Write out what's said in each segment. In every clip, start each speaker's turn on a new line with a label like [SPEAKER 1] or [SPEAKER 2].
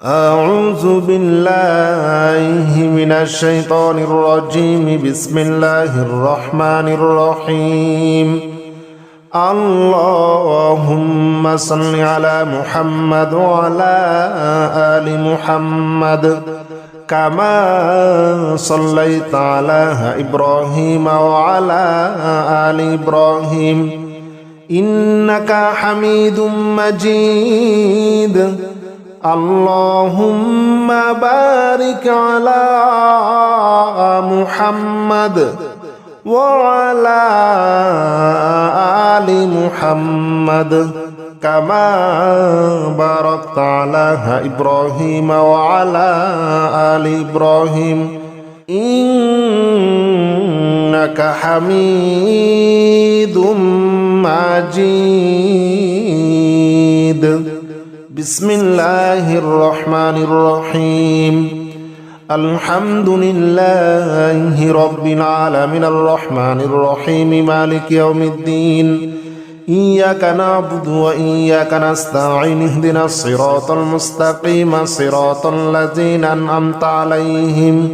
[SPEAKER 1] أعوذ بالله من الشيطان الرجيم. بسم الله الرحمن الرحيم. اللهم صل على محمد وعلى آل محمد كما صليت على إبراهيم وعلى آل إبراهيم إنك حميد مجيد. اللهم بارك على محمد وعلى آل محمد كما باركت على إبراهيم وعلى آل إبراهيم إنك حميد مجيد. بسم الله الرحمن الرحيم. الحمد لله رب العالمين الرحمن الرحيم مالك يوم الدين. إياك نعبد وإياك نستعين اهدنا الصراط المستقيم صراط الذين أنعمت عليهم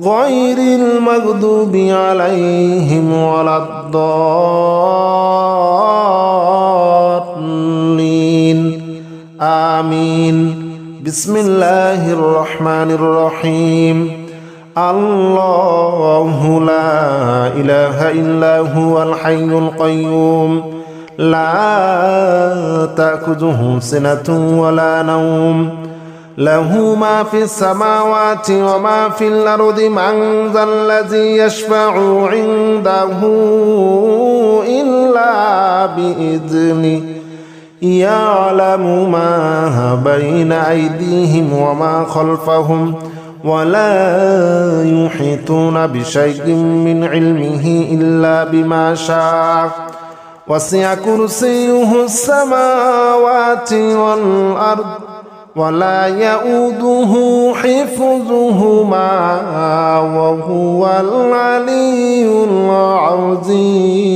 [SPEAKER 1] غير المغضوب عليهم ولا الضالين. آمين. بسم الله الرحمن الرحيم. الله لا إله إلا هو الحي القيوم لا تأخذه سنة ولا نوم له ما في السماوات وما في الأرض من ذا الذي يشفع عنده إلا بإذنه يعلم ما بين أيديهم وما خلفهم ولا يحيطون بشيء من علمه إلا بما شاء وسع كرسيه السماوات والأرض ولا يؤوده حفظهما وهو العلي العظيم.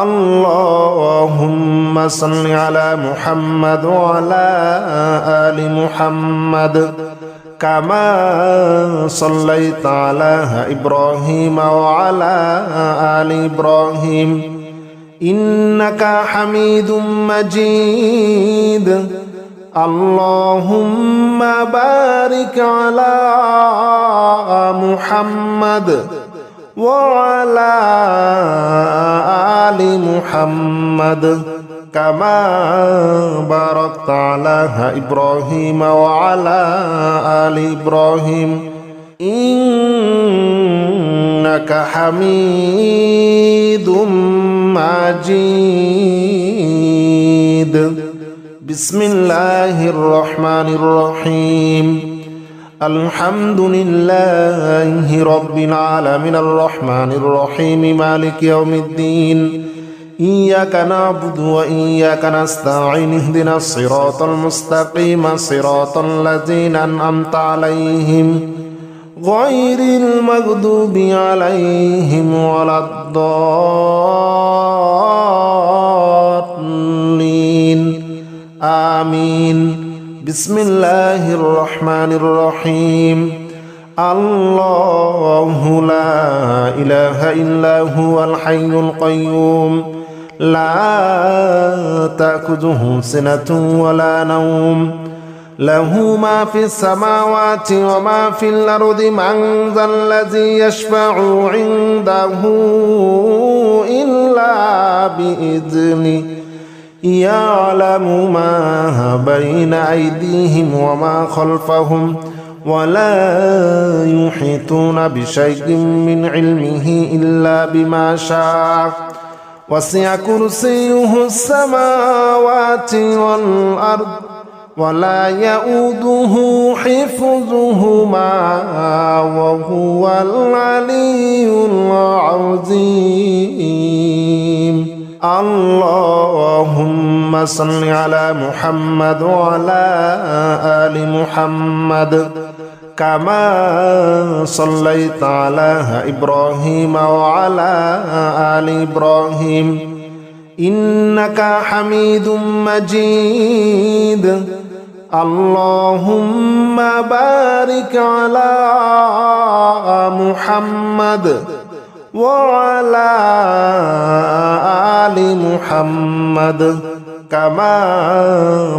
[SPEAKER 1] اللهم صل على محمد وعلى آل محمد كما صليت على إبراهيم وعلى آل إبراهيم إنك حميد مجيد. اللهم بارك على محمد وعلى آل محمد كما باركت على إبراهيم وعلى آل إبراهيم إنك حميد مجيد. بسم الله الرحمن الرحيم. الحمد لله رب العالمين الرحمن الرحيم مالك يوم الدين. إياك نعبد وإياك نستعين اهدنا الصراط المستقيم صراط الذين أنعمت عليهم غير المغضوب عليهم ولا الضالين. آمين. بسم الله الرحمن الرحيم. الله لا إله إلا هو الحي القيوم لا تأخذه سنة ولا نوم له ما في السماوات وما في الأرض من ذا الذي يشفع عنده إلا بإذنه يعلم ما بين أيديهم وما خلفهم ولا يحيطون بشيء من علمه إلا بما شاء وسع كرسيه السماوات والأرض ولا يؤوده حفظهما وهو العلي العظيم. اللهم صل على محمد وعلى آل محمد كما صليت على إبراهيم وعلى آل إبراهيم إنك حميد مجيد. اللهم بارك على محمد وعلى آل محمد كما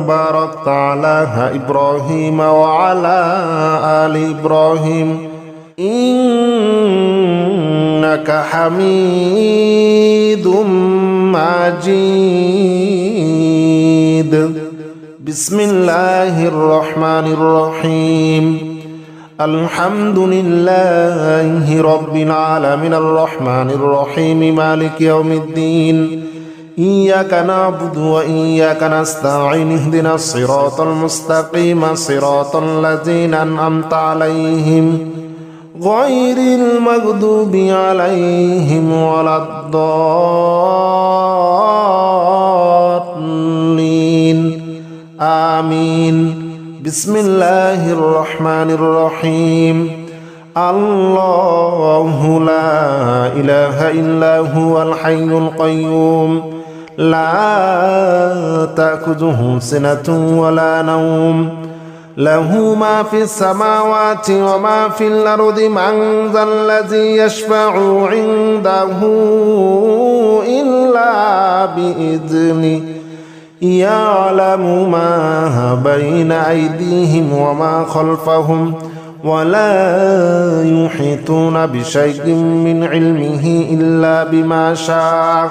[SPEAKER 1] باركت على إبراهيم وعلى آل إبراهيم إنك حميد مجيد. بسم الله الرحمن الرحيم. الحمد لله رب العالمين الرحمن الرحيم مالك يوم الدين إياك نعبد وإياك نستعين اهدنا الصراط المستقيم صراط الذين أنعمت عليهم غير المغضوب عليهم ولا الضالين آمين. بسم الله الرحمن الرحيم. الله لا إله إلا هو الحي القيوم لا تأخذه سنة ولا نوم له ما في السماوات وما في الأرض من ذا الذي يشفع عنده إلا بإذنه يعلم ما بين أيديهم وما خلفهم ولا يحيطون بشيء من علمه إلا بما شاء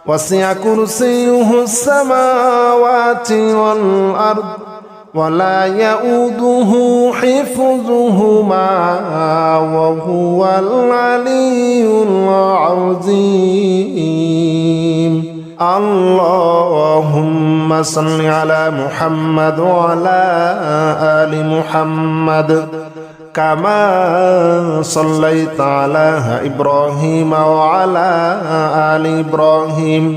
[SPEAKER 1] وسع كرسيه السماوات والأرض ولا يؤوده حفظهما وهو العلي العظيم. اللهم صل على محمد وعلى آل محمد كما صليت على إبراهيم وعلى آل إبراهيم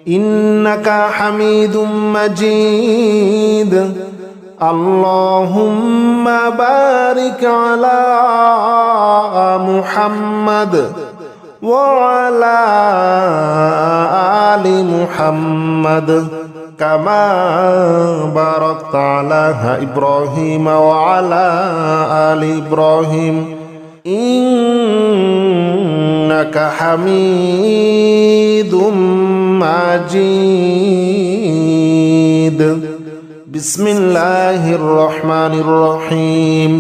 [SPEAKER 1] إنك حميد مجيد. اللهم بارك على محمد وعلى آل محمد كما باركت على إبراهيم وعلى آل إبراهيم إنك حميد مجيد. بسم الله الرحمن الرحيم.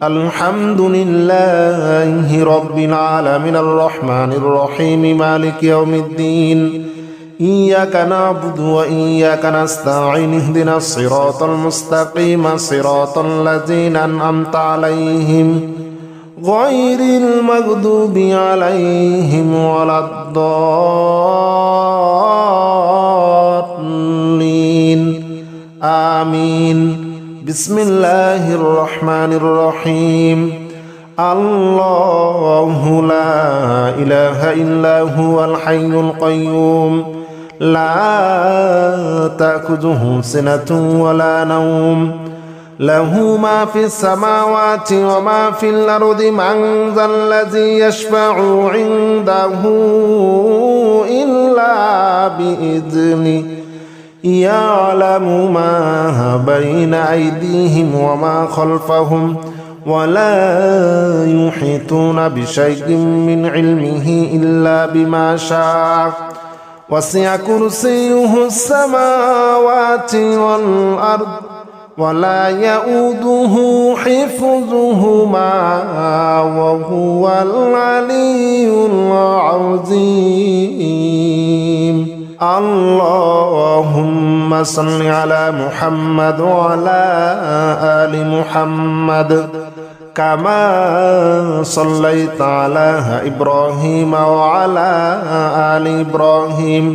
[SPEAKER 1] الحمد لله رب العالمين الرحمن الرحيم مالك يوم الدين إياك نعبد وإياك نستعين اهدنا الصراط المستقيم صراط الذين أنعمت عليهم غير المغضوب عليهم ولا الضالين آمين. بسم الله الرحمن الرحيم. الله لا إله إلا هو الحي القيوم لا تأخذه سنة ولا نوم له ما في السماوات وما في الأرض من ذا الذي يشفع عنده إلا بإذنه يعلم ما بين أيديهم وما خلفهم ولا يحيطون بشيء من علمه إلا بما شاء وسع كرسيه السماوات والأرض ولا يؤوده حفظهما وهو العلي العظيم. اللهم صل على محمد وعلى آل محمد كما صليت على إبراهيم وعلى آل إبراهيم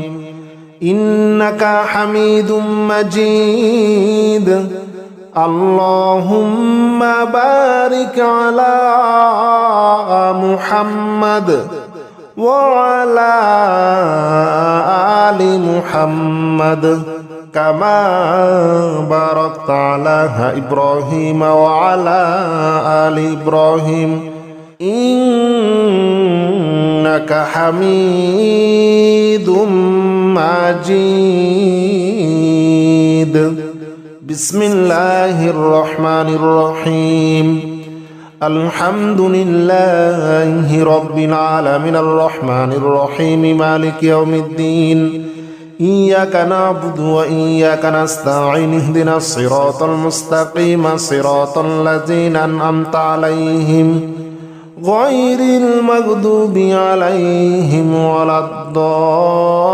[SPEAKER 1] إنك حميد مجيد. اللهم بارك على محمد وعلى آل محمد كما باركت على إبراهيم وعلى آل إبراهيم إنك حميد مجيد. بسم الله الرحمن الرحيم الحمد لله رب العالمين الرحمن الرحيم مالك يوم الدين إياك نعبد وإياك نستعين اهدنا الصراط المستقيم صراط الذين أنعمت عليهم غير المغضوب عليهم ولا الضالين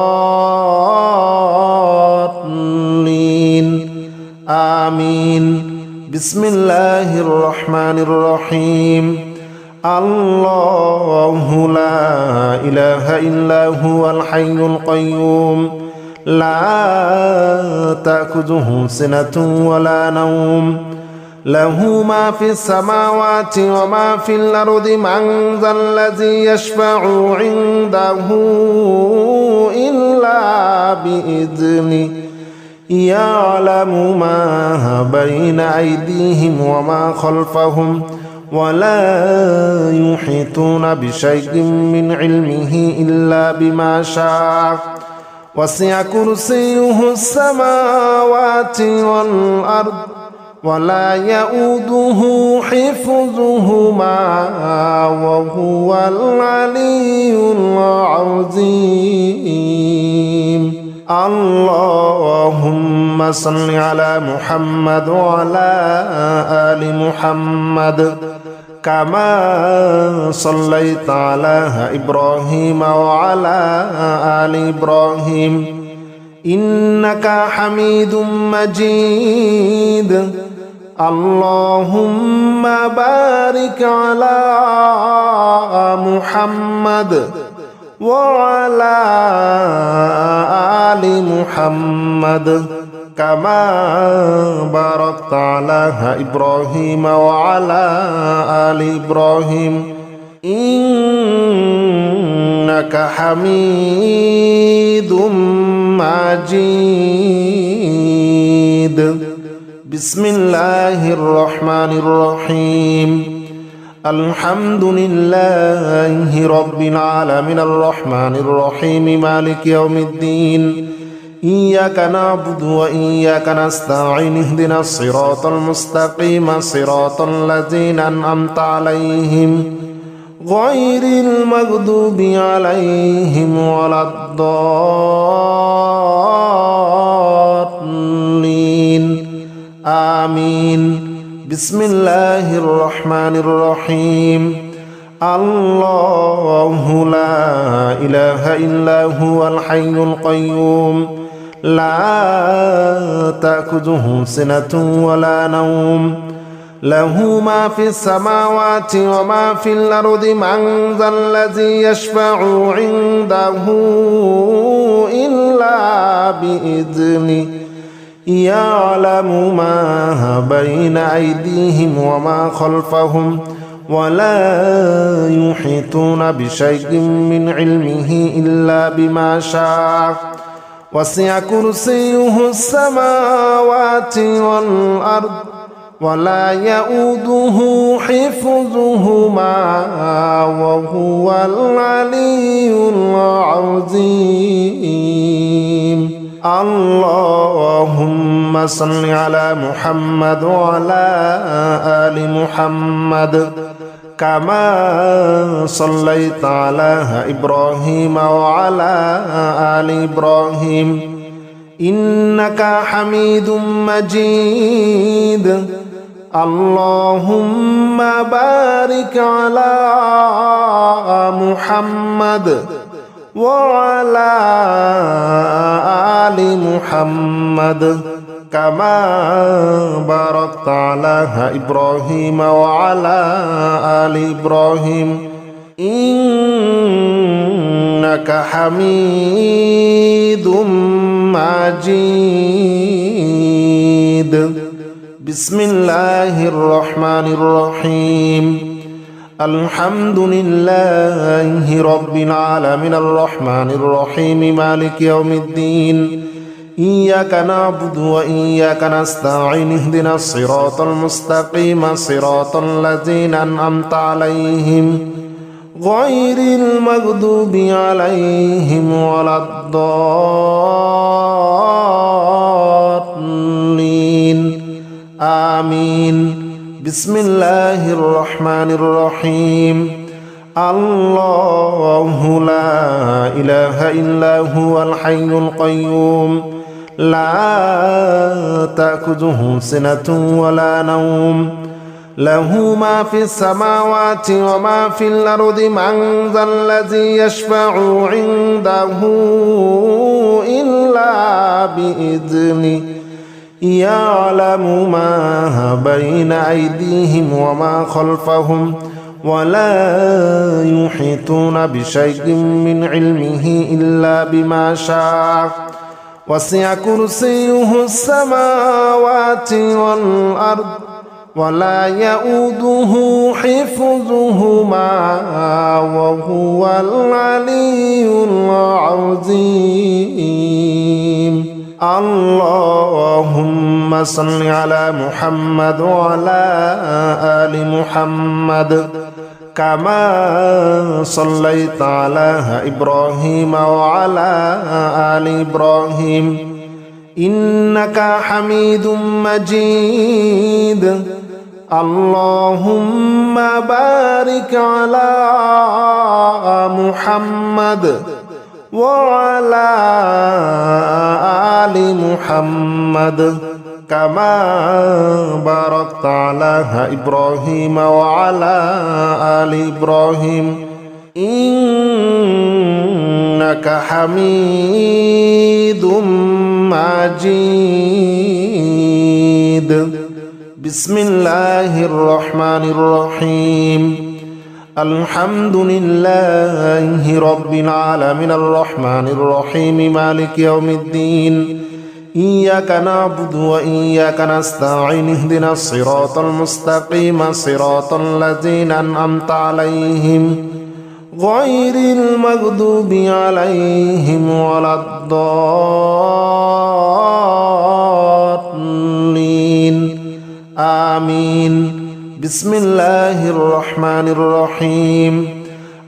[SPEAKER 1] آمين بسم الله الرحمن الرحيم الله لا إله إلا هو الحي القيوم لا تأخذه سنة ولا نوم له ما في السماوات وما في الأرض من ذا الذي يشفع عنده إلا بإذنه يعلم ما بين أيديهم وما خلفهم ولا يحيطون بشيء من علمه إلا بما شاء وسع كرسيه السماوات والأرض ولا يؤوده حفظهما وهو العلي العظيم اللهم صل على محمد وعلى آل محمد كما صليت على إبراهيم وعلى آل إبراهيم إنك حميد مجيد اللهم بارك على محمد وعلى آل محمد كما باركت على إبراهيم وعلى آل إبراهيم إنك حميد مجيد بسم الله الرحمن الرحيم الحمد لله رب العالمين الرحمن الرحيم مالك يوم الدين إياك نعبد وإياك نستعين اهدنا الصراط المستقيم صراط الذين أنعمت عليهم غير المغضوب عليهم ولا الضالين آمين بسم الله الرحمن الرحيم الله لا إله إلا هو الحي القيوم لا تأخذه سنة ولا نوم له ما في السماوات وما في الأرض من ذا الذي يشفع عنده إلا بإذنه يعلم ما بين أيديهم وما خلفهم ولا يحيطون بشيء من علمه إلا بما شاء وسع كرسيه السماوات والأرض ولا يؤوده حفظهما وهو العلي العظيم اللهم صل على محمد وعلى آل محمد كما صليت على إبراهيم وعلى آل إبراهيم إنك حميد مجيد اللهم بارك على محمد وعلى آل محمد كما باركت على إبراهيم وعلى آل إبراهيم إنك حميد مجيد بسم الله الرحمن الرحيم الحمد لله رب العالمين الرحمن الرحيم مالك يوم الدين إياك نعبد وإياك نستعين اهدنا الصراط المستقيم صراط الذين أنعمت عليهم غير المغضوب عليهم ولا الضالين آمين. بسم الله الرحمن الرحيم. الله لا إله إلا هو الحي القيوم لا تأخذه سنة ولا نوم له ما في السماوات وما في الأرض من ذا الذي يشفع عنده إلا بإذنه يعلم ما بين أيديهم وما خلفهم ولا يحيطون بشيء من علمه إلا بما شاء وسع كرسيه السماوات والأرض ولا يؤوده حفظهما وهو العلي العظيم. اللهم صل على محمد وعلى آل محمد كما صليت على إبراهيم وعلى آل إبراهيم إنك حميد مجيد. اللهم بارك على محمد وعلى آل محمد كما باركت على إبراهيم وعلى آل إبراهيم إنك حميد مجيد. بسم الله الرحمن الرحيم. الحمد لله رب العالمين الرحمن الرحيم مالك يوم الدين إياك نعبد وإياك نستعين اهدنا الصراط المستقيم صراط الذين أنعمت عليهم غير المغضوب عليهم ولا الضالين آمين. بسم الله الرحمن الرحيم.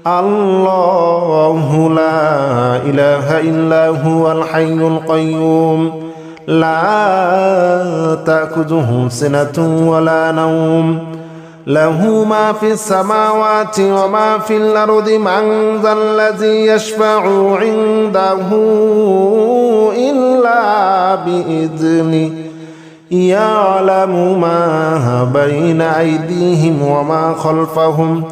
[SPEAKER 1] الله لا إله إلا هو الحي القيوم لا تأخذه سنة ولا نوم له ما في السماوات وما في الأرض من ذا الذي يشفع عنده إلا بإذنه يعلم ما بين أيديهم وما خلفهم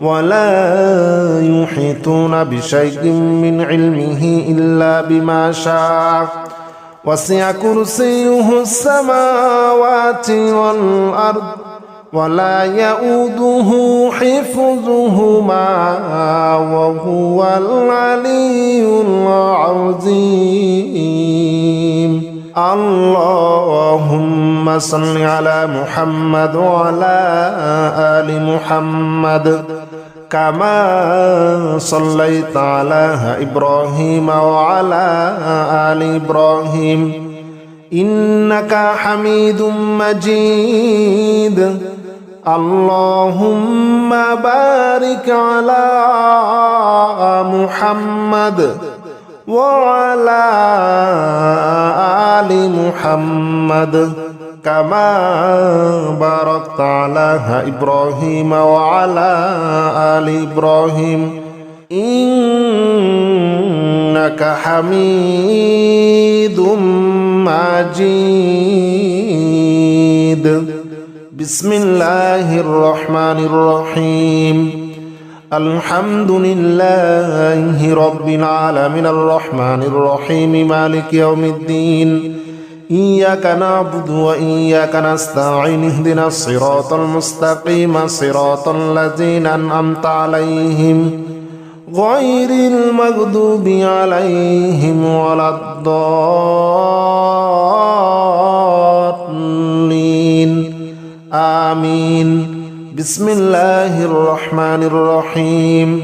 [SPEAKER 1] ولا يحيطون بشيء من علمه إلا بما شاء وسع كرسيه السماوات والأرض ولا يؤوده حفظهما وهو العلي العظيم. اللهم صل على محمد وعلى آل محمد كما صليت على إبراهيم وعلى آل إبراهيم إنك حميد مجيد. اللهم بارك على محمد وعلى آل محمد كما باركت على إبراهيم وعلى آل إبراهيم إنك حميد مجيد. بسم الله الرحمن الرحيم. الحمد لله رب العالمين الرحمن الرحيم مالك يوم الدين إياك نعبد وإياك نستعين اهدنا الصراط المستقيم صراط الذين أنعمت عليهم غير المغضوب عليهم ولا الضالين آمين. بسم الله الرحمن الرحيم.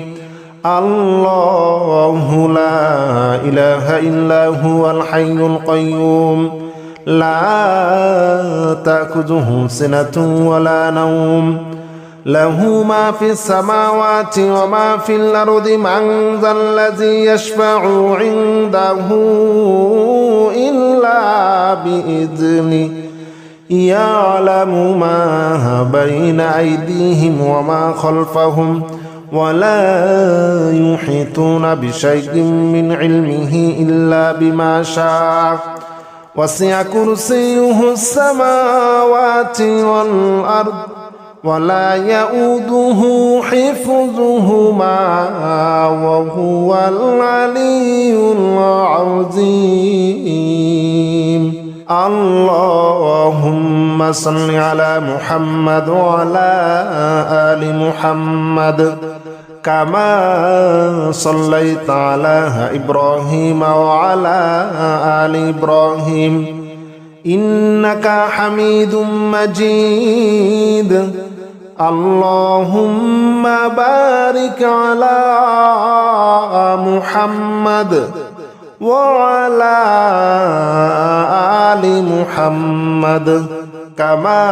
[SPEAKER 1] الله لا إله إلا هو الحي القيوم لا تأخذه سنة ولا نوم له ما في السماوات وما في الأرض من ذا الذي يشفع عنده إلا بإذنه يعلم ما بين أيديهم وما خلفهم ولا يحيطون بشيء من علمه إلا بما شاء وسع كرسيه السماوات والأرض ولا يؤوده حفظهما وهو العلي العظيم اللهم صل على محمد وعلى آل محمد كما صليت على إبراهيم وعلى آل إبراهيم إنك حميد مجيد اللهم بارك على محمد وعلى آل محمد كما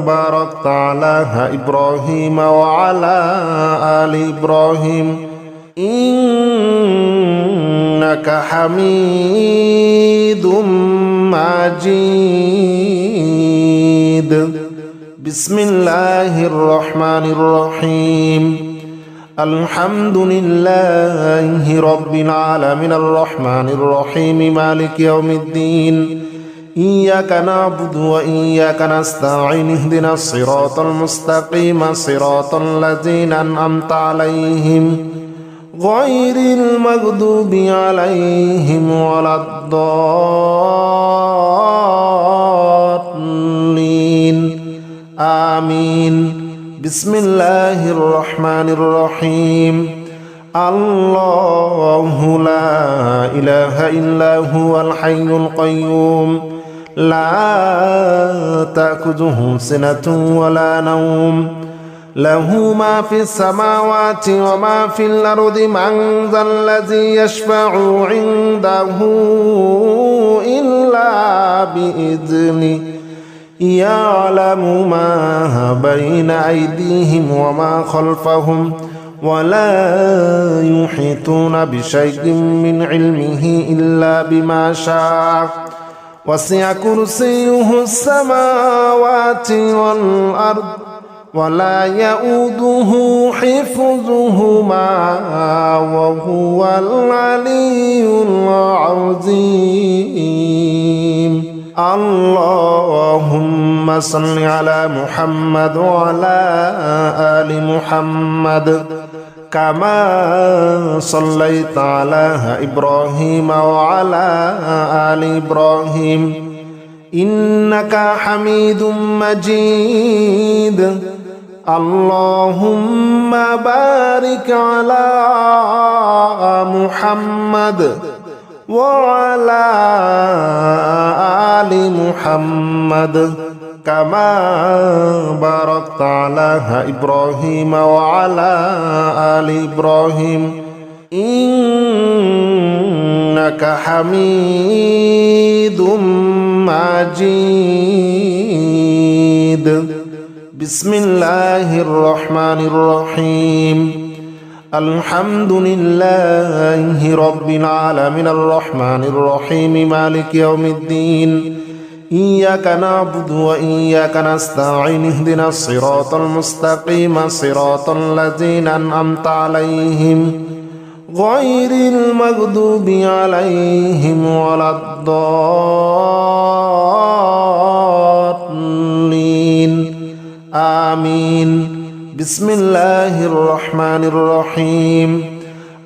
[SPEAKER 1] باركت على إبراهيم وعلى آل إبراهيم إنك حميد مجيد بسم الله الرحمن الرحيم الحمد لله رب العالمين الرحمن الرحيم مالك يوم الدين إياك نعبد وإياك نستعين اهدنا الصراط المستقيم صراط الذين أنعمت عليهم غير المغضوب عليهم ولا الضالين آمين بسم الله الرحمن الرحيم الله لا إله إلا هو الحي القيوم لا تأخذه سنة ولا نوم له ما في السماوات وما في الأرض من ذا الذي يشفع عنده إلا بإذنه يعلم ما بين أيديهم وما خلفهم ولا يحيطون بشيء من علمه إلا بما شاء وسع كرسيه السماوات والأرض ولا يؤوده حفظهما وهو العلي العظيم اللهم صل على محمد وعلى آل محمد كما صليت على إبراهيم وعلى آل إبراهيم إنك حميد مجيد اللهم بارك على محمد وعلى آل محمد كما باركت على إبراهيم وعلى آل إبراهيم إنك حميد مجيد بسم الله الرحمن الرحيم الحمد لله رب العالمين الرحمن الرحيم مالك يوم الدين إياك نعبد وإياك نستعين اهدنا الصراط المستقيم صراط الذين أنعمت عليهم غير المغضوب عليهم ولا الضالين آمين بسم الله الرحمن الرحيم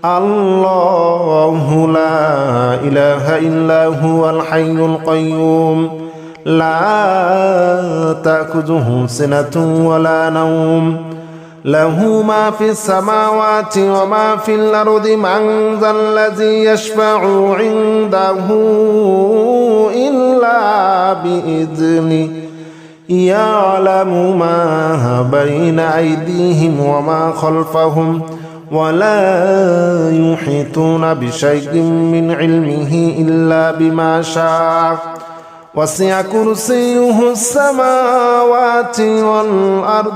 [SPEAKER 1] الله لا إله إلا هو الحي القيوم لا تأخذه سنة ولا نوم له ما في السماوات وما في الأرض من ذا الذي يشفع عنده إلا بإذنه يعلم ما بين أيديهم وما خلفهم ولا يحيطون بشيء من علمه إلا بما شاء وسع كرسيه السماوات والأرض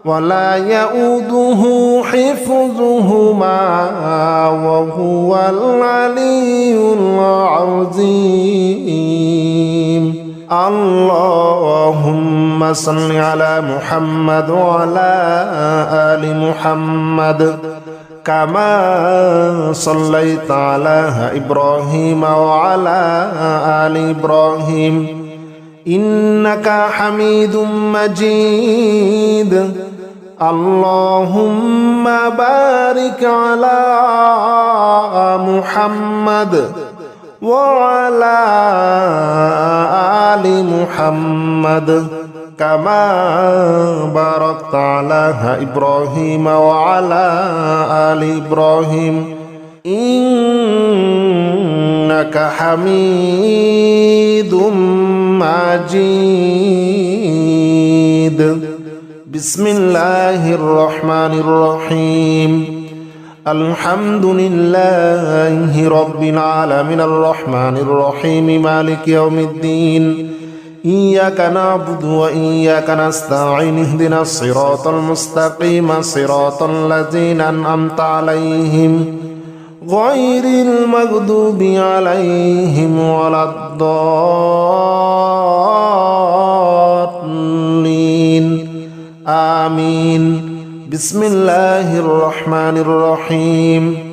[SPEAKER 1] ولا يؤوده حفظهما وهو العلي العظيم اللهم صل على محمد وعلى آل محمد كما صليت على إبراهيم وعلى آل إبراهيم إنك حميد مجيد اللهم بارك على محمد وعلى آل محمد كما باركت على إبراهيم وعلى آل إبراهيم إنك حميد مجيد بسم الله الرحمن الرحيم الحمد لله رب العالمين الرحمن الرحيم مالك يوم الدين إياك نعبد وإياك نستعين اهدنا الصراط المستقيم صراط الذين أنعمت عليهم غير المغضوب عليهم ولا الضالين آمين بسم الله الرحمن الرحيم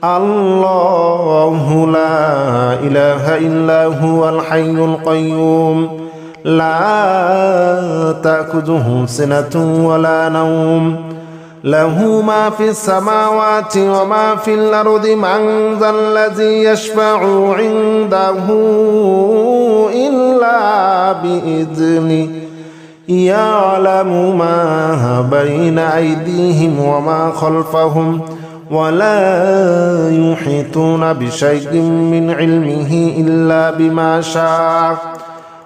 [SPEAKER 1] الله لا إله إلا هو الحي القيوم لا تأخذه سنة ولا نوم له ما في السماوات وما في الأرض من ذا الذي يشفع عنده إلا بإذنه يعلم ما بين أيديهم وما خلفهم ولا يحيطون بشيء من علمه إلا بما شاء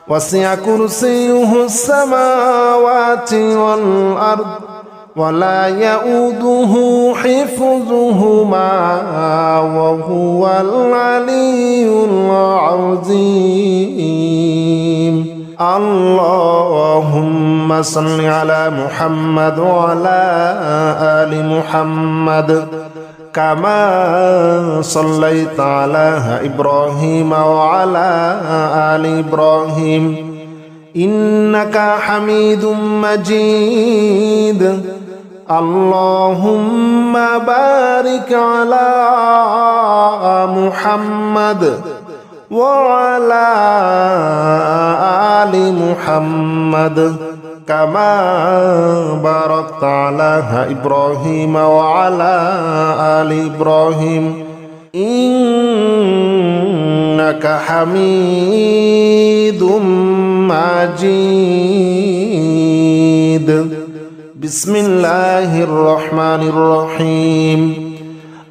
[SPEAKER 1] وسع كرسيه السماوات والأرض ولا يؤوده حفظهما وهو العلي العظيم اللهم صل على محمد وعلى آل محمد كما صليت على إبراهيم وعلى آل إبراهيم إنك حميد مجيد اللهم بارك على محمد وعلى آل محمد كما باركت على إبراهيم وعلى آل إبراهيم إنك حميد مجيد بسم الله الرحمن الرحيم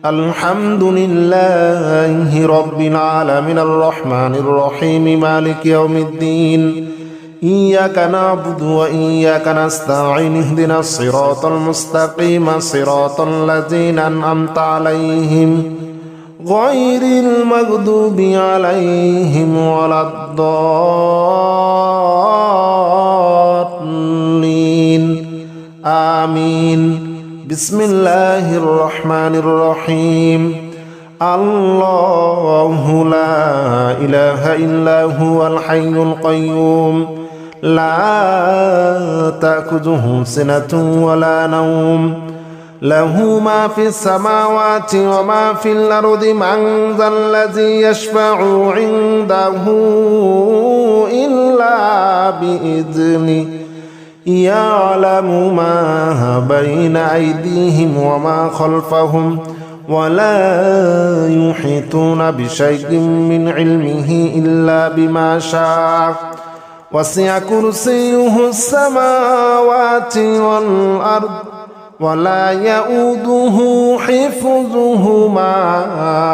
[SPEAKER 1] الحمد لله رب العالمين الرحمن الرحيم مالك يوم الدين إياك نعبد وإياك نستعين اهدنا الصراط المستقيم صراط الذين أنعمت عليهم غير المغضوب عليهم ولا الضالين آمين بسم الله الرحمن الرحيم الله لا إله إلا هو الحي القيوم لا تأخذه سنة ولا نوم له ما في السماوات وما في الأرض من ذا الذي يشفع عنده إلا بإذنه يعلم ما بين أيديهم وما خلفهم ولا يحيطون بشيء من علمه إلا بما شاء وسع كرسيه السماوات والأرض ولا يؤوده حفظهما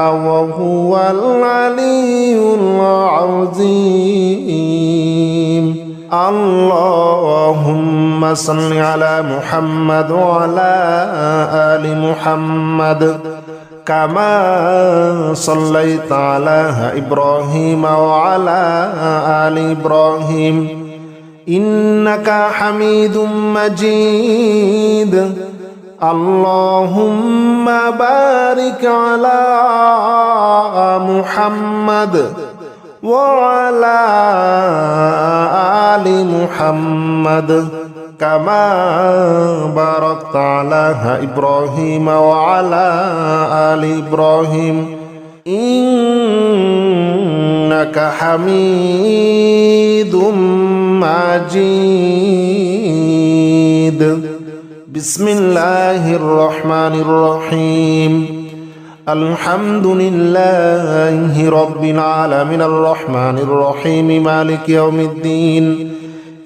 [SPEAKER 1] وهو العلي العظيم اللهم صل على محمد وعلى آل محمد كما صليت على إبراهيم وعلى آل إبراهيم إنك حميد مجيد اللهم بارك على محمد وعلى آل محمد كما باركت على إبراهيم وعلى آل إبراهيم إنك حميد مجيد. بسم الله الرحمن الرحيم. الحمد لله رب العالمين الرحمن الرحيم مالك يوم الدين.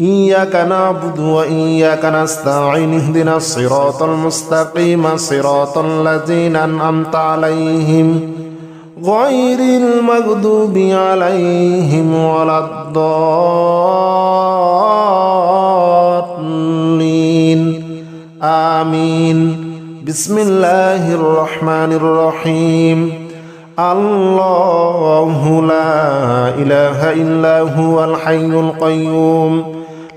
[SPEAKER 1] إياك نعبد وإياك نستعين اهدنا الصراط المستقيم صراط الذين أنعمت عليهم غير المغضوب عليهم ولا الضالين آمين. بسم الله الرحمن الرحيم. الله لا إله إلا هو الحي القيوم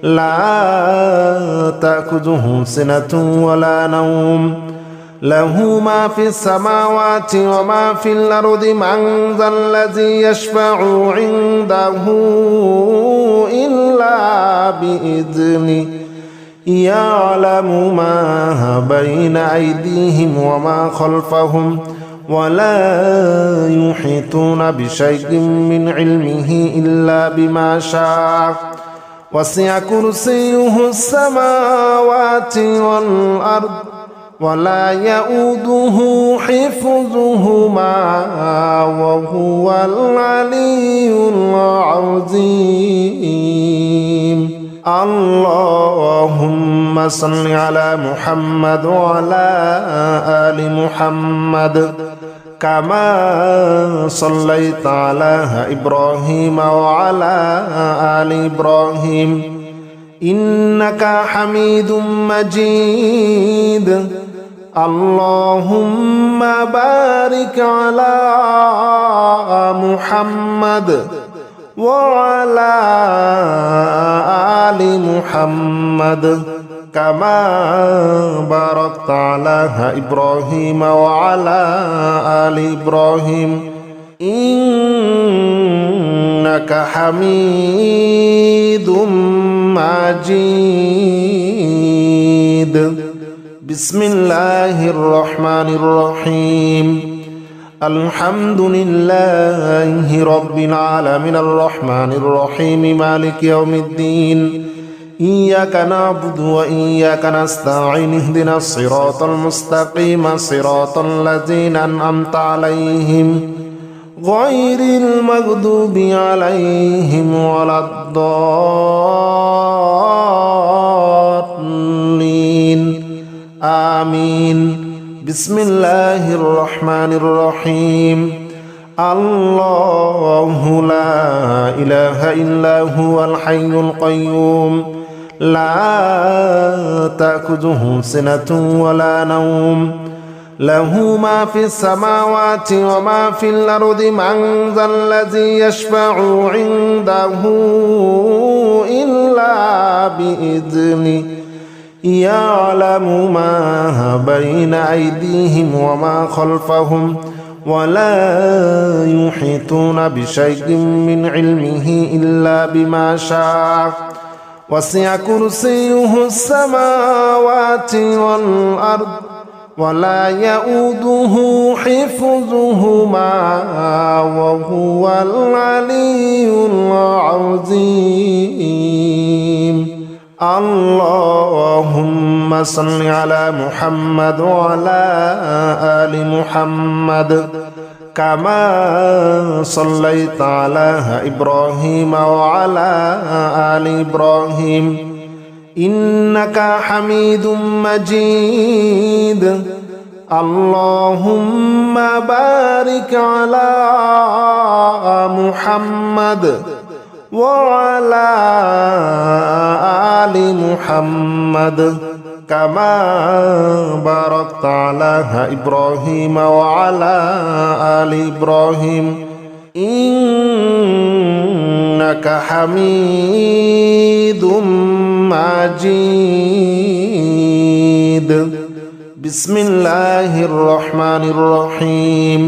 [SPEAKER 1] لا تأخذه سنة ولا نوم له ما في السماوات وما في الأرض من ذا الذي يشفع عنده إلا بإذنه يعلم ما بين أيديهم وما خلفهم ولا يحيطون بشيء من علمه إلا بما شاء وسع كرسيه السماوات والأرض ولا يؤوده حفظهما وهو العلي العظيم. اللهم صل على محمد وعلى آل محمد كما صليت على إبراهيم وعلى آل إبراهيم إنك حميد مجيد. اللهم بارك على محمد وعلى آل محمد كما باركت على إبراهيم وعلى آل إبراهيم إنك حميد مجيد. بسم الله الرحمن الرحيم. الحمد لله رب العالمين الرحمن الرحيم مالك يوم الدين. إياك نعبد وإياك نستعين اهدنا الصراط المستقيم صراط الذين أنعمت عليهم غير المغضوب عليهم ولا الضالين آمين. بسم الله الرحمن الرحيم. الله لا إله إلا هو الحي القيوم لا تأخذه سنة ولا نوم له ما في السماوات وما في الأرض من ذا الذي يشفع عنده إلا بإذنه يعلم ما بين أيديهم وما خلفهم ولا يحيطون بشيء من علمه إلا بما شاء وسع كرسيه السماوات والأرض ولا يؤوده حفظهما وهو العلي العظيم. اللهم صل على محمد وعلى آل محمد كما صليت على إبراهيم وعلى آل إبراهيم إنك حميد مجيد. اللهم بارك على محمد وعلى آل محمد كما باركت على إبراهيم وعلى آل إبراهيم إنك حميد مجيد. بسم الله الرحمن الرحيم.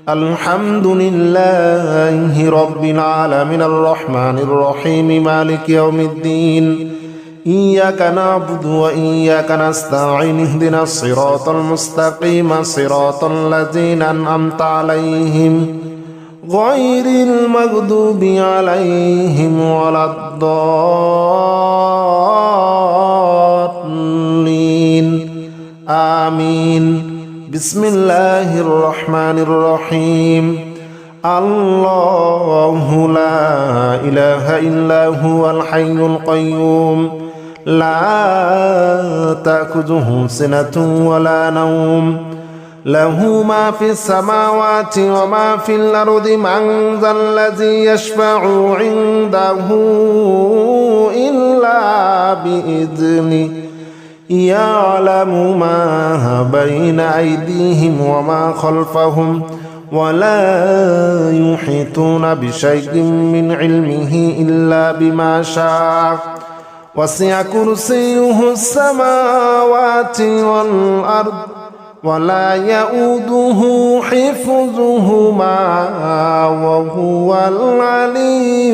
[SPEAKER 1] الحمد لله رب العالمين الرحمن الرحيم مالك يوم الدين إياك نعبد وإياك نستعين اهدنا الصراط المستقيم صراط الذين أنعمت عليهم غير المغضوب عليهم ولا الضالين آمين. بسم الله الرحمن الرحيم. الله لا إله إلا هو الحي القيوم لا تأخذه سنة ولا نوم له ما في السماوات وما في الأرض من ذا الذي يشفع عنده إلا بإذنه يعلم ما بين أيديهم وما خلفهم ولا يحيطون بشيء من علمه إلا بما شاء وسع كرسيه السماوات والأرض ولا يؤوده حفظهما وهو العلي